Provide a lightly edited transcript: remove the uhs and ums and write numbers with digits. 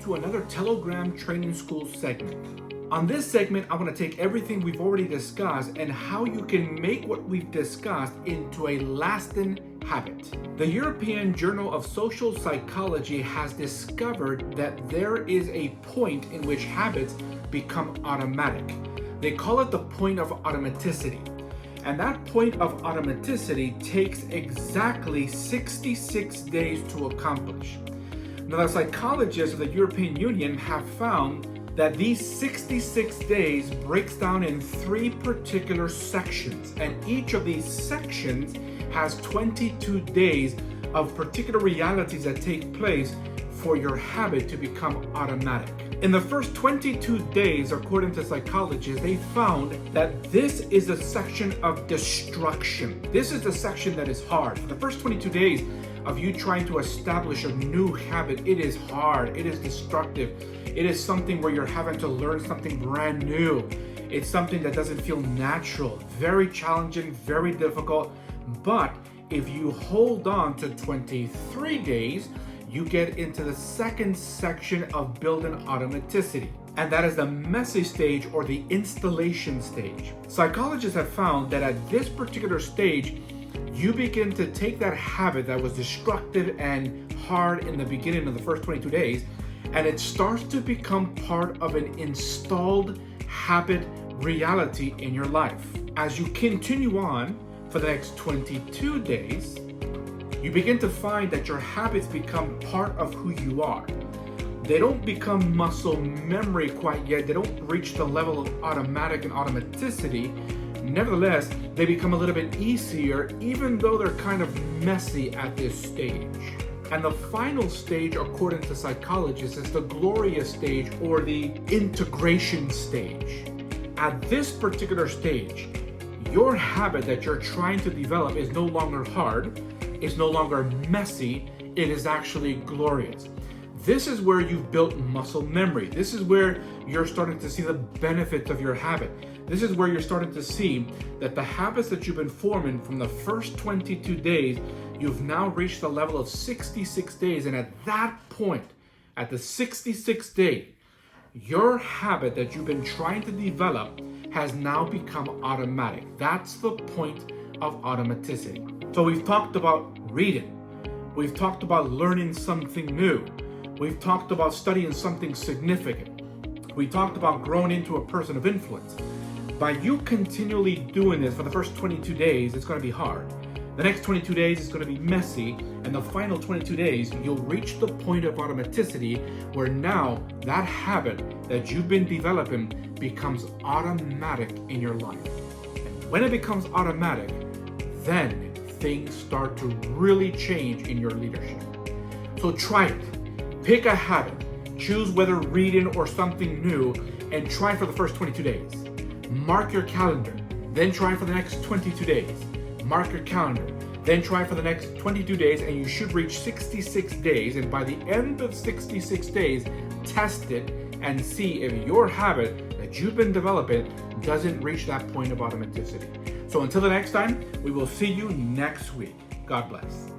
to another Telegram Training School segment. On this segment, I want to take everything we've already discussed and how you can make what we've discussed into a lasting habit. The European Journal of Social Psychology has discovered that there is a point in which habits become automatic. They call it the point of automaticity. And that point of automaticity takes exactly 66 days to accomplish. Now, the psychologists of the European Union have found that these 66 days breaks down in 3 particular sections, and each of these sections has 22 days of particular realities that take place for your habit to become automatic. In the first 22 days, according to psychologists, they found that this is a section of destruction. This is the section that is hard. For the first 22 days of you trying to establish a new habit, it is hard, it is destructive. It is something where you're having to learn something brand new. It's something that doesn't feel natural, very challenging, very difficult. But if you hold on to 23 days, you get into the second section of building automaticity. And that is the messy stage or the installation stage. Psychologists have found that at this particular stage, you begin to take that habit that was destructive and hard in the beginning of the first 22 days, and it starts to become part of an installed habit reality in your life. As you continue on for the next 22 days, you begin to find that your habits become part of who you are. They don't become muscle memory quite yet. They don't reach the level of automatic and automaticity. Nevertheless, they become a little bit easier, even though they're kind of messy at this stage. And the final stage, according to psychologists, is the glorious stage or the integration stage. At this particular stage, your habit that you're trying to develop is no longer hard, it's no longer messy, it is actually glorious. This is where you've built muscle memory. This is where you're starting to see the benefits of your habit. This is where you're starting to see that the habits that you've been forming from the first 22 days, you've now reached the level of 66 days. And at that point, at the 66th day, your habit that you've been trying to develop has now become automatic. That's the point of automaticity. So we've talked about reading. We've talked about learning something new. We've talked about studying something significant. We talked about growing into a person of influence. By you continually doing this for the first 22 days, it's going to be hard. The next 22 days is going to be messy, and the final 22 days, you'll reach the point of automaticity where now that habit that you've been developing becomes automatic in your life. And when it becomes automatic, then things start to really change in your leadership. So try it. Pick a habit. Choose whether reading or something new, and try for the first 22 days. Mark your calendar. Then try for the next 22 days. Mark your calendar. Then try for the next 22 days, and you should reach 66 days. And by the end of 66 days, test it and see if your habit that you've been developing doesn't reach that point of automaticity. So until the next time, we will see you next week. God bless.